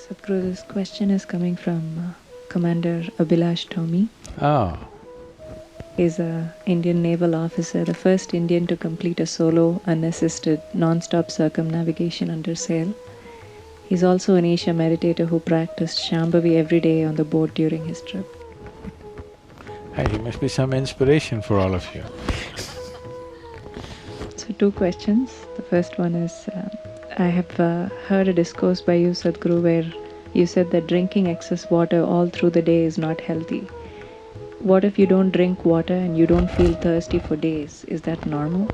Sadhguru, this question is coming from Commander Abhilash Tomy. Oh, He's an Indian naval officer, the first Indian to complete a solo, unassisted, non-stop circumnavigation under sail. He's also an Asia meditator who practiced Shambhavi every day on the boat during his trip. hey, he must be some inspiration for all of you. So two questions. The first one is, I have heard a discourse by you, Sadhguru, where you said that drinking excess water all through the day is not healthy. What if you don't drink water and you don't feel thirsty for days? Is that normal?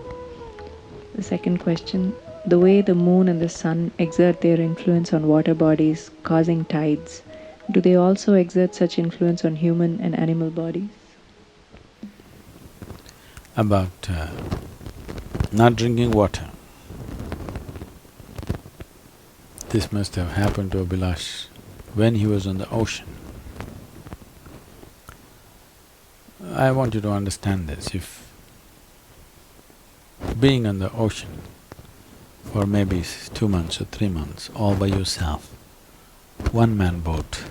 The second question, the way the moon and the sun exert their influence on water bodies, causing tides, do they also exert such influence on human and animal bodies? About not drinking water. This must have happened to Abhilash when he was on the ocean. I want you to understand this, if being on the ocean for maybe 2 months or 3 months all by yourself, one-man boat,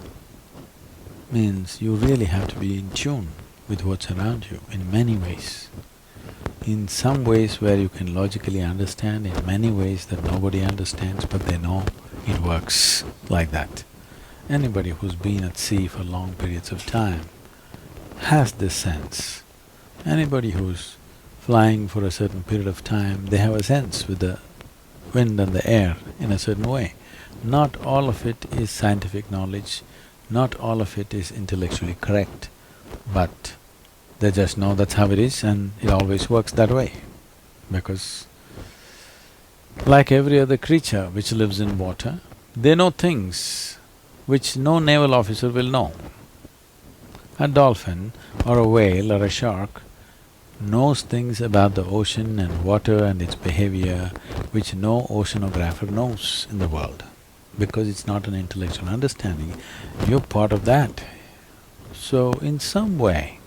means you really have to be in tune with what's around you in many ways. In some ways where you can logically understand, in many ways that nobody understands but they know it works like that. Anybody who's been at sea for long periods of time has this sense. Anybody who's flying for a certain period of time, they have a sense with the wind and the air in a certain way. Not all of it is scientific knowledge, not all of it is intellectually correct, but they just know that's how it is and it always works that way. Because like every other creature which lives in water, they know things which no naval officer will know. A dolphin or a whale or a shark knows things about the ocean and water and its behavior which no oceanographer knows in the world. Because it's not an intellectual understanding, you're part of that. So in some way,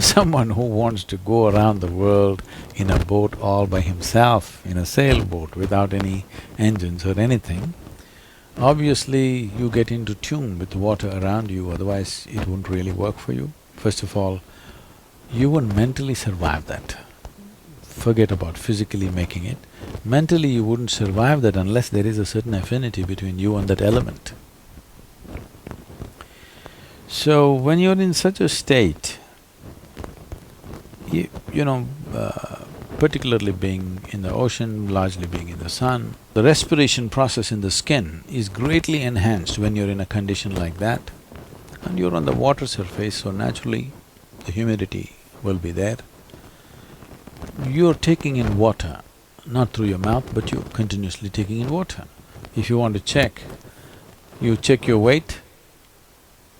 someone who wants to go around the world in a boat all by himself, in a sailboat without any engines or anything, obviously you get into tune with the water around you, otherwise it wouldn't really work for you. First of all, you wouldn't mentally survive that. Forget about physically making it. Mentally you wouldn't survive that unless there is a certain affinity between you and that element. So when you're in such a state, particularly being in the ocean, largely being in the sun, the respiration process in the skin is greatly enhanced when you're in a condition like that. And you're on the water surface, so naturally the humidity will be there. You're taking in water, not through your mouth, but you're continuously taking in water. If you want to check, you check your weight,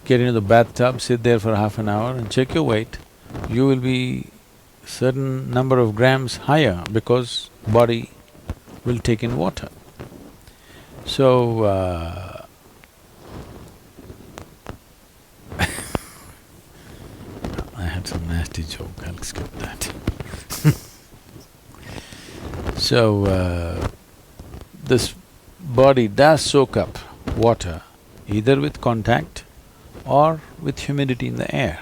get into the bathtub, sit there for half an hour and check your weight, you will be certain number of grams higher because body will take in water. So, I had some nasty joke, I'll skip that. So, this body does soak up water either with contact or with humidity in the air.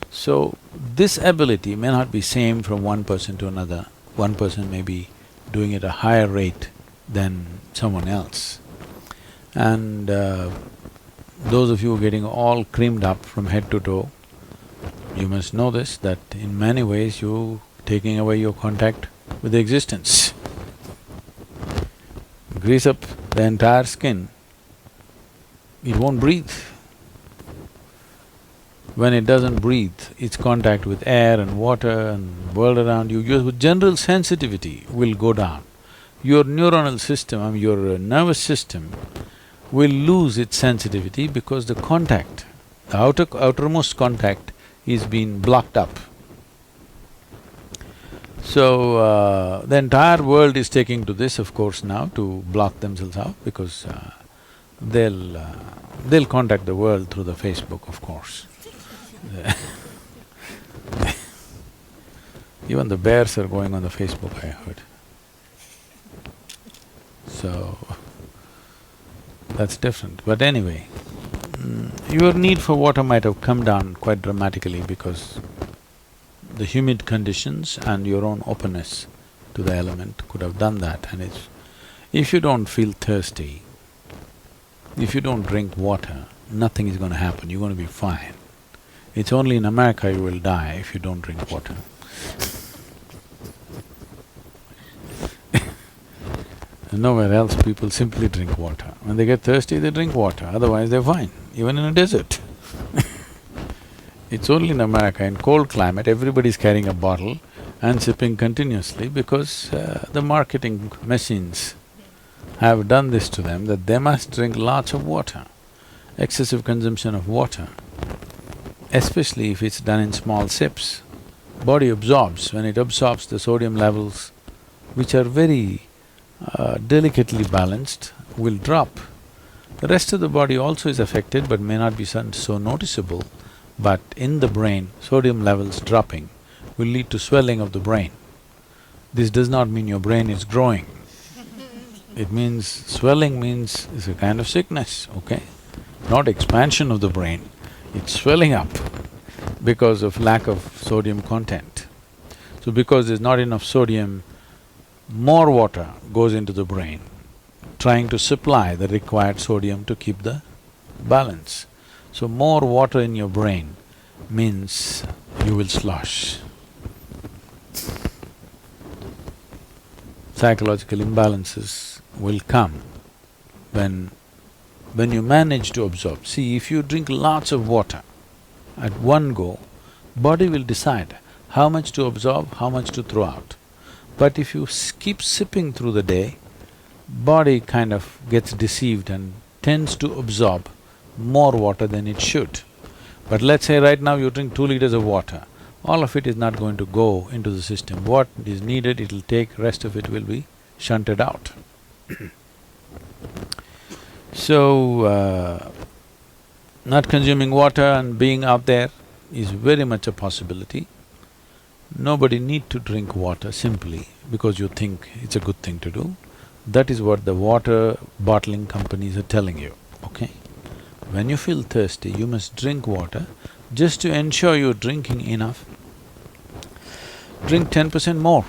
So, this ability may not be same from one person to another. One person may be doing it at a higher rate than someone else. And those of you getting all creamed up from head to toe, you must know this, that in many ways you taking away your contact with the existence. Grease up the entire skin, it won't breathe. When it doesn't breathe, its contact with air and water and world around you, your general sensitivity will go down. Your neuronal system, your nervous system will lose its sensitivity because the contact, the outermost contact is being blocked up. So, the entire world is taking to this, of course, now to block themselves out because they'll contact the world through the Facebook, of course. Even the bears are going on the Facebook, I heard. So, that's different. But anyway, your need for water might have come down quite dramatically because the humid conditions and your own openness to the element could have done that. And it's… if you don't feel thirsty, if you don't drink water, nothing is going to happen, you're going to be fine. It's only in America you will die if you don't drink water. Nowhere else people simply drink water. When they get thirsty, they drink water, otherwise they're fine, even in a desert. It's only in America, in cold climate, everybody's carrying a bottle and sipping continuously because the marketing machines have done this to them that they must drink lots of water. Excessive consumption of water, especially if it's done in small sips, body absorbs. When it absorbs, the sodium levels, which are very delicately balanced, will drop. The rest of the body also is affected but may not be so noticeable, but in the brain, sodium levels dropping will lead to swelling of the brain. This does not mean your brain is growing. It means… swelling means it's a kind of sickness, okay? Not expansion of the brain, it's swelling up because of lack of sodium content. So because there's not enough sodium, more water goes into the brain, trying to supply the required sodium to keep the balance. So more water in your brain means you will slosh. Psychological imbalances will come when you manage to absorb. See, if you drink lots of water at one go, body will decide how much to absorb, how much to throw out. But if you keep sipping through the day, body kind of gets deceived and tends to absorb more water than it should. But let's say right now you drink 2 liters of water, all of it is not going to go into the system. What is needed, it'll take, rest of it will be shunted out. So, not consuming water and being out there is very much a possibility. Nobody need to drink water simply because you think it's a good thing to do. That is what the water bottling companies are telling you, okay? When you feel thirsty, you must drink water. Just to ensure you're drinking enough, drink 10% more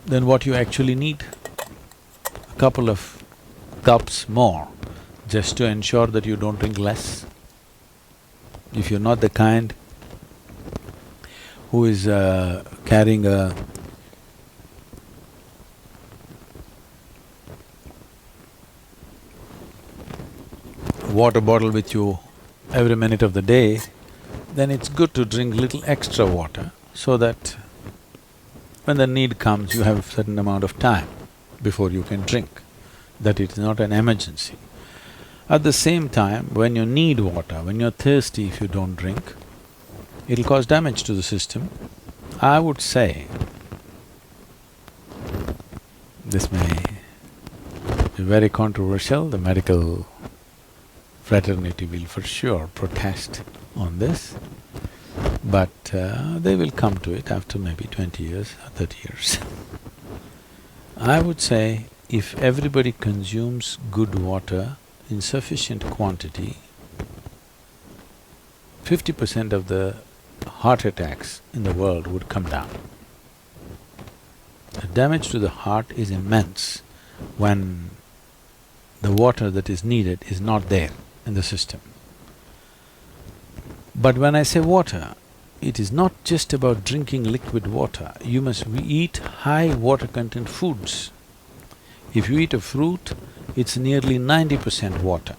than what you actually need. A couple of cups more, just to ensure that you don't drink less. If you're not the kind who is carrying a water bottle with you every minute of the day, then it's good to drink little extra water so that when the need comes, you have a certain amount of time before you can drink, that it is not an emergency. At the same time, when you need water, when you're thirsty, if you don't drink, it'll cause damage to the system. I would say, this may be very controversial, the medical fraternity will for sure protest on this, but they will come to it after maybe 20 years or 30 years. I would say if everybody consumes good water in sufficient quantity, 50% of the heart attacks in the world would come down. The damage to the heart is immense when the water that is needed is not there in the system. But when I say water, it is not just about drinking liquid water, you must eat high water content foods. If you eat a fruit, it's nearly 90% water.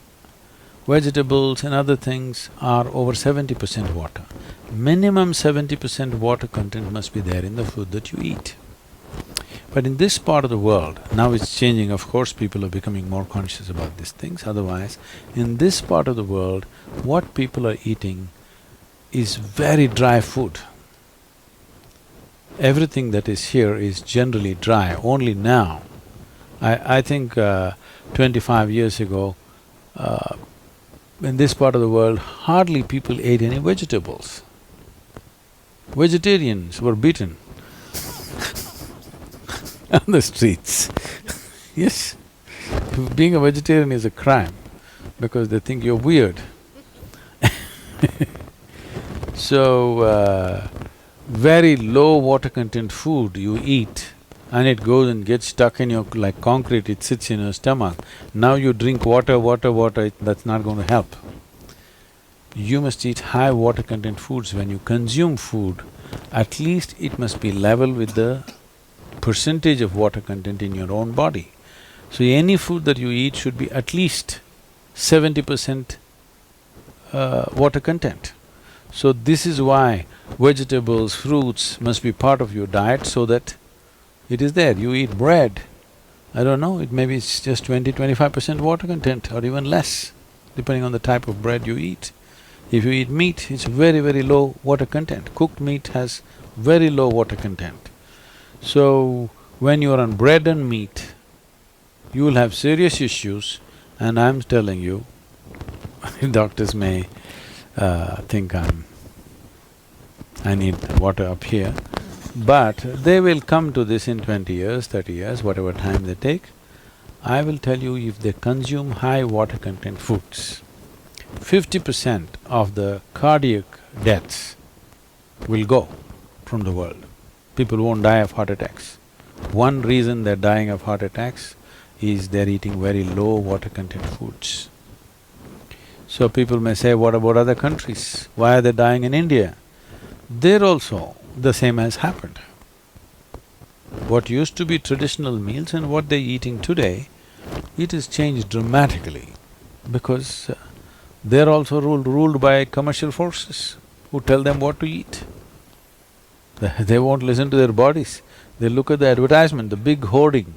Vegetables and other things are over 70% water. Minimum 70% water content must be there in the food that you eat. But in this part of the world, now it's changing, of course people are becoming more conscious about these things, otherwise, in this part of the world, what people are eating is very dry food. Everything that is here is generally dry. Only now, I think 25 years ago, in this part of the world, hardly people ate any vegetables. Vegetarians were beaten on the streets. Yes, being a vegetarian is a crime. because they think you're weird. So, very low water content food you eat and it goes and gets stuck in your… like concrete, it sits in your stomach. Now you drink water, that's not going to help. You must eat high water content foods. When you consume food, at least it must be level with the percentage of water content in your own body. So any food that you eat should be at least 70% water content. So this is why vegetables, fruits must be part of your diet so that it is there. You eat bread, I don't know, it maybe it's just 20–25% water content or even less, depending on the type of bread you eat. If you eat meat, it's very, very low water content. Cooked meat has very low water content. So, when you're on bread and meat, you will have serious issues, and I'm telling you, doctors may think I need water up here, but they will come to this in 20 years, 30 years, whatever time they take. I will tell you, if they consume high water content foods, 50% of the cardiac deaths will go from the world. People won't die of heart attacks. One reason they're dying of heart attacks is they're eating very low water content foods. So people may say, what about other countries? Why are they dying in India? There also the same has happened. What used to be traditional meals and what they're eating today, it has changed dramatically because they're also ruled by commercial forces who tell them what to eat. They won't listen to their bodies. They look at the advertisement, the big hoarding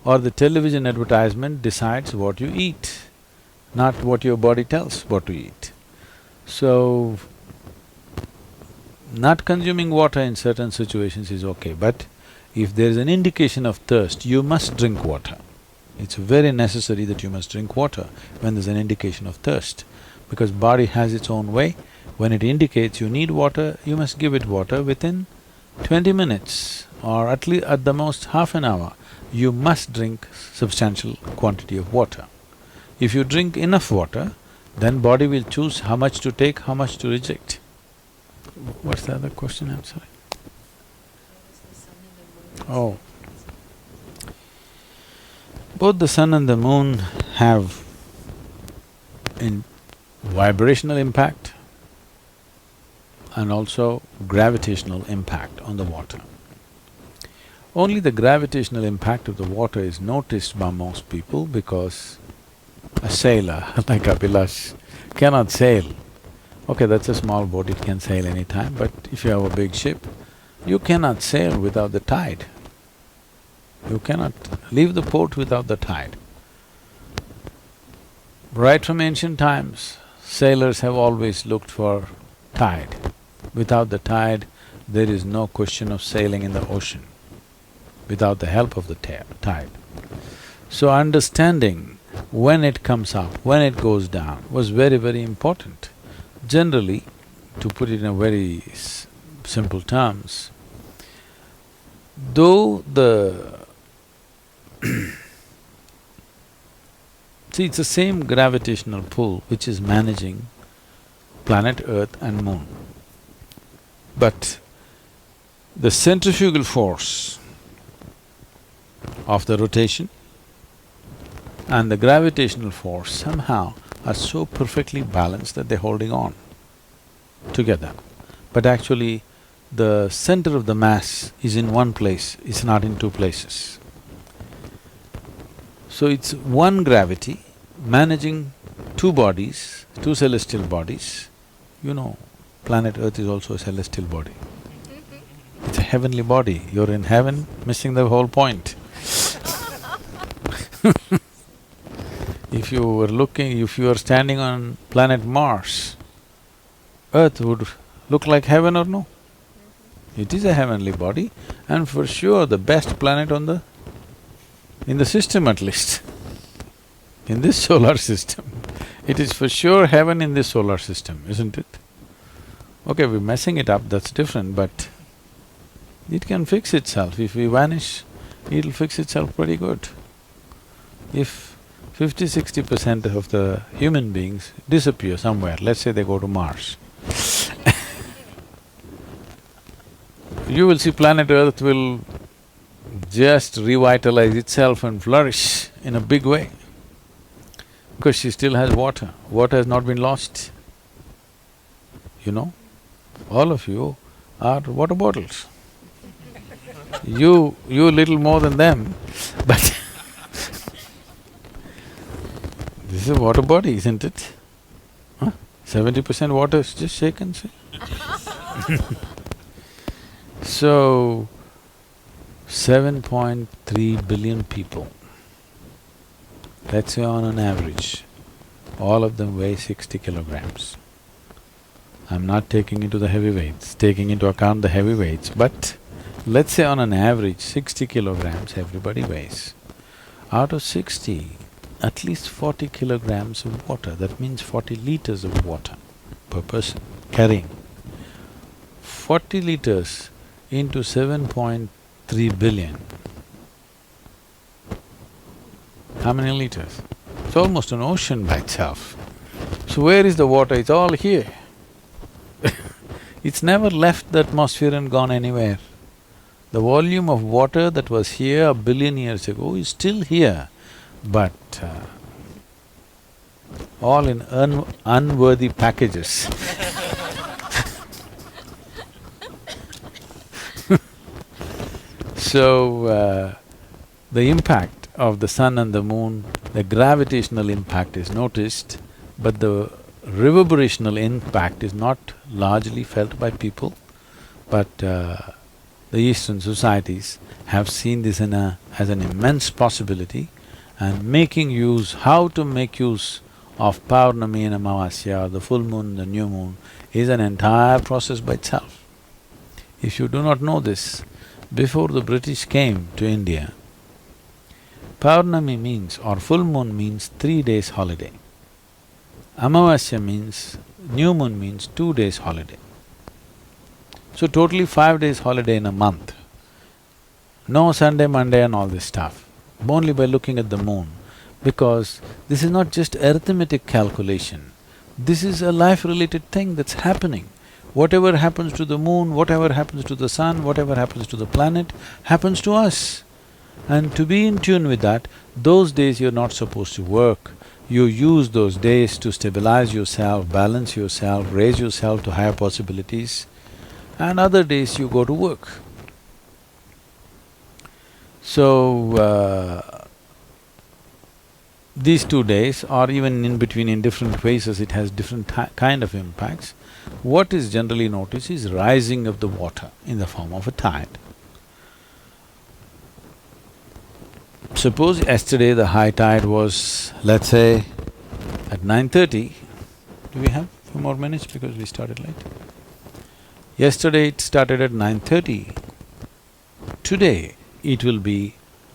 or the television advertisement decides what you eat, not what your body tells what to eat. So, not consuming water in certain situations is okay, but if there is an indication of thirst, you must drink water. It's very necessary that you must drink water when there's an indication of thirst, because body has its own way. When it indicates you need water, you must give it water within 20 minutes or at least at the most half an hour. You must drink substantial quantity of water. If you drink enough water, then body will choose how much to take, how much to reject. What's the other question, I'm sorry? Oh. Both the sun and the moon have vibrational impact and also gravitational impact on the water. Only the gravitational impact of the water is noticed by most people because a sailor like Abhilash cannot sail. Okay, that's a small boat, it can sail any time, but if you have a big ship, you cannot sail without the tide. You cannot leave the port without the tide. Right from ancient times, sailors have always looked for tide. Without the tide, there is no question of sailing in the ocean, without the help of the tide. So understanding when it comes up, when it goes down was very, very important. Generally, to put it in a very simple terms, though the see, it's the same gravitational pull which is managing planet Earth and Moon. But the centrifugal force of the rotation and the gravitational force somehow are so perfectly balanced that they're holding on together. But actually, the center of the mass is in one place, it's not in two places. So it's one gravity managing two bodies, two celestial bodies. You know, planet Earth is also a celestial body. It's a heavenly body. You're in heaven, missing the whole point. If you were standing on planet Mars, Earth would look like heaven or no? It is a heavenly body and for sure the best planet in the system at least, in this solar system. It is for sure heaven in this solar system, isn't it? Okay, we're messing it up, that's different, but it can fix itself. If we vanish, it'll fix itself pretty good. If 50–60% of the human beings disappear somewhere, let's say they go to Mars. You will see planet Earth will just revitalize itself and flourish in a big way because she still has water. Water has not been lost. You know, all of you are water bottles. You little more than them, but this is a water body, isn't it? Huh? 70% water is just shaken, see? So, 7.3 billion people, let's say on an average, all of them weigh 60 kilograms. I'm not taking into the heavyweights, taking into account the heavyweights, but let's say on an average 60 kilograms everybody weighs. Out of 60, at least 40 kilograms of water, that means 40 liters of water per person carrying. 40 liters into 7.3 billion. How many liters? It's almost an ocean by itself. So where is the water? It's all here. It's never left the atmosphere and gone anywhere. The volume of water that was here a billion years ago is still here, but all in unworthy packages. So, the impact of the sun and the moon, the gravitational impact is noticed, but the reverberational impact is not largely felt by people. But the Eastern societies have seen this as an immense possibility and making use… how to make use of Paurnami and Amavasya, the full moon, the new moon, is an entire process by itself. If you do not know this, before the British came to India, Paurnami means, or full moon means 3 days holiday. Amavasya means… new moon means 2 days holiday. So totally 5 days holiday in a month. No Sunday, Monday and all this stuff, only by looking at the moon, because this is not just arithmetic calculation, this is a life-related thing that's happening. Whatever happens to the moon, whatever happens to the sun, whatever happens to the planet, happens to us. And to be in tune with that, those days you're not supposed to work. You use those days to stabilize yourself, balance yourself, raise yourself to higher possibilities, and other days you go to work. So, these 2 days, or even in between in different phases, it has different kind of impacts. What is generally noticed is rising of the water in the form of a tide. Suppose yesterday the high tide was, let's say, at 9:30. Do we have a few more minutes because we started late? Yesterday it started at 9:30. Today it will be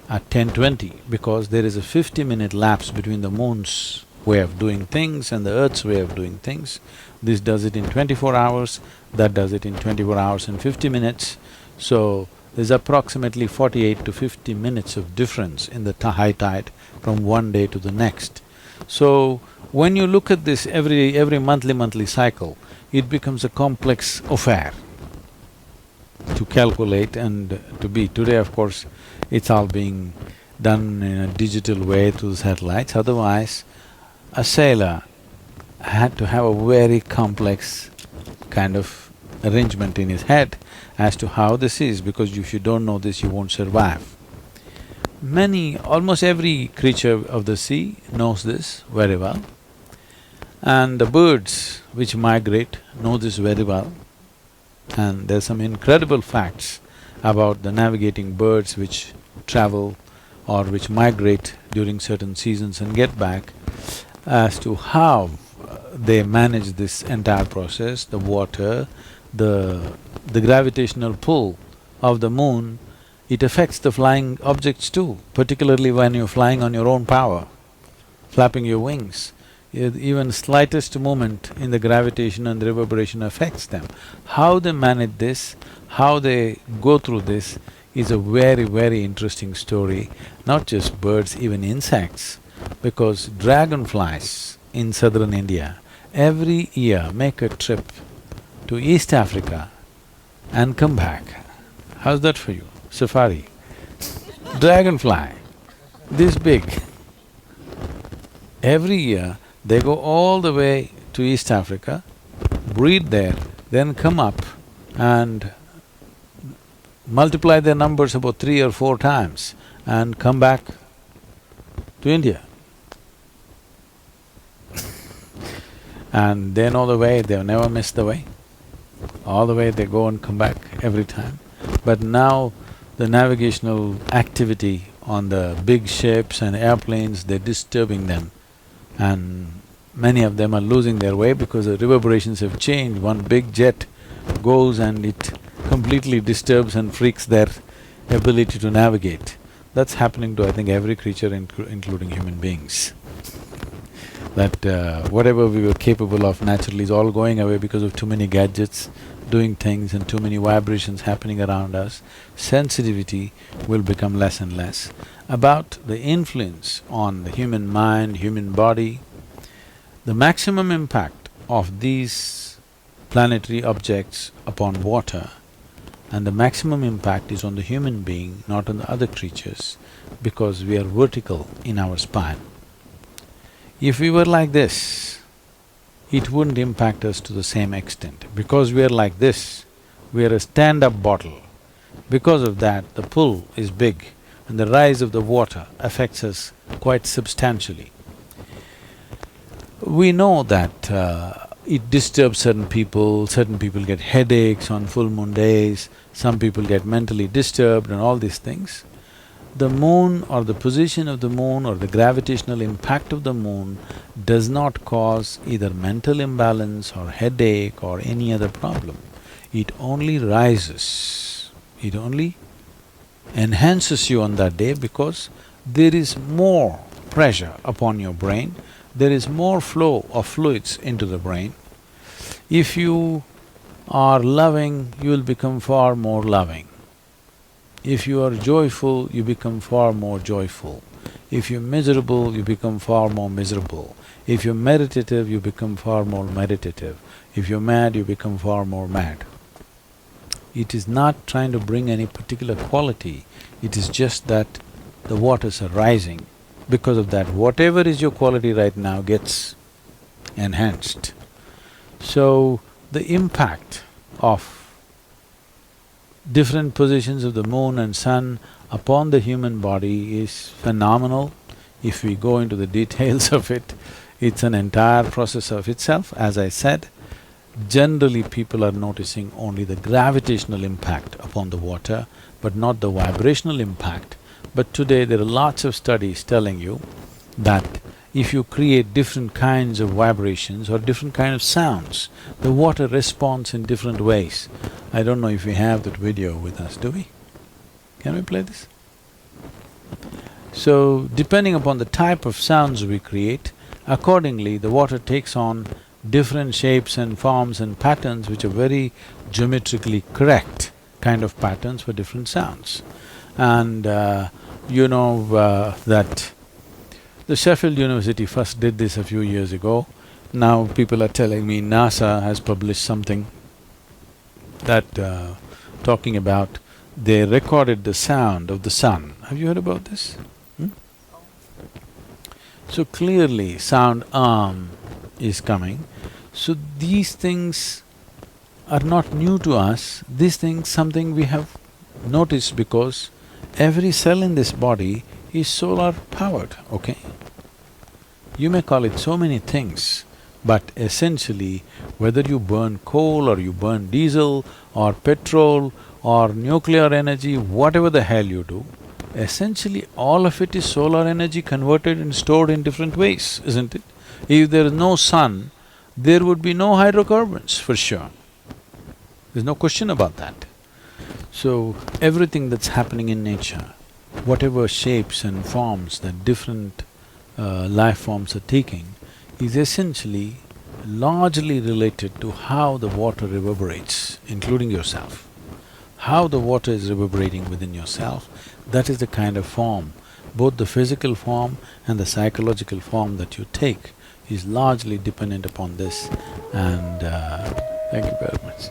at 10:20 because there is a 50-minute lapse between the moon's way of doing things and the earth's way of doing things. This does it in 24 hours, that does it in 24 hours and 50 minutes. So, there's approximately 48 to 50 minutes of difference in the high tide from one day to the next. So, when you look at this every monthly cycle, it becomes a complex affair to calculate and to be. Today, of course, it's all being done in a digital way through the satellites, otherwise a sailor had to have a very complex kind of arrangement in his head as to how this is, because if you don't know this, you won't survive. Almost every creature of the sea knows this very well, and the birds which migrate know this very well. And there's some incredible facts about the navigating birds which travel or which migrate during certain seasons and get back, as to how they manage this entire process, the water, the gravitational pull of the moon. It affects the flying objects too, particularly when you're flying on your own power, flapping your wings. Even slightest movement in the gravitation and reverberation affects them. How they manage this, how they go through this is a very, very interesting story. Not just birds, even insects. because dragonflies in southern India every year make a trip to East Africa and come back. How's that for you? Safari. Dragonfly, this big. Every year, they go all the way to East Africa, breed there, then come up and multiply their numbers about 3 or 4 times and come back to India. And they know the way, they've never missed the way. All the way they go and come back every time. But now the navigational activity on the big ships and airplanes, they're disturbing them. And many of them are losing their way because the reverberations have changed. One big jet goes and it completely disturbs and freaks their ability to navigate. That's happening to, I think, every creature including human beings. That whatever we were capable of naturally is all going away because of too many gadgets doing things and too many vibrations happening around us. Sensitivity will become less and less. About the influence on the human mind, human body, the maximum impact of these planetary objects upon water and the maximum impact is on the human being, not on the other creatures, because we are vertical in our spine. If we were like this, it wouldn't impact us to the same extent. Because we are like this, we are a stand-up bottle. Because of that, the pull is big and the rise of the water affects us quite substantially. We know that it disturbs certain people get headaches on full moon days, some people get mentally disturbed and all these things. The moon or the position of the moon or the gravitational impact of the moon does not cause either mental imbalance or headache or any other problem. It only rises, it only enhances you on that day because there is more pressure upon your brain, there is more flow of fluids into the brain. If you are loving, you will become far more loving. If you are joyful, you become far more joyful. If you're miserable, you become far more miserable. If you're meditative, you become far more meditative. If you're mad, you become far more mad. It is not trying to bring any particular quality, it is just that the waters are rising. Because of that, whatever is your quality right now gets enhanced. So, the impact of different positions of the moon and sun upon the human body is phenomenal. If we go into the details of it, it's an entire process of itself. As I said, generally people are noticing only the gravitational impact upon the water, but not the vibrational impact. But today there are lots of studies telling you that if you create different kinds of vibrations or different kind of sounds, the water responds in different ways. I don't know if we have that video with us, do we? Can we play this? So, depending upon the type of sounds we create, accordingly the water takes on different shapes and forms and patterns which are very geometrically correct kind of patterns for different sounds. And you know that the Sheffield University first did this a few years ago. Now people are telling me NASA has published something that talking about they recorded the sound of the sun. Have you heard about this? So clearly sound is coming. So these things are not new to us, these things something we have noticed because every cell in this body is solar powered, okay? You may call it so many things, but essentially whether you burn coal or you burn diesel or petrol or nuclear energy, whatever the hell you do, essentially all of it is solar energy converted and stored in different ways, isn't it? If there is no sun, there would be no hydrocarbons for sure. There's no question about that. So, everything that's happening in nature, whatever shapes and forms that different life forms are taking, is essentially largely related to how the water reverberates, including yourself. How the water is reverberating within yourself, that is the kind of form Both the physical form and the psychological form that you take is largely dependent upon this, and thank you very much.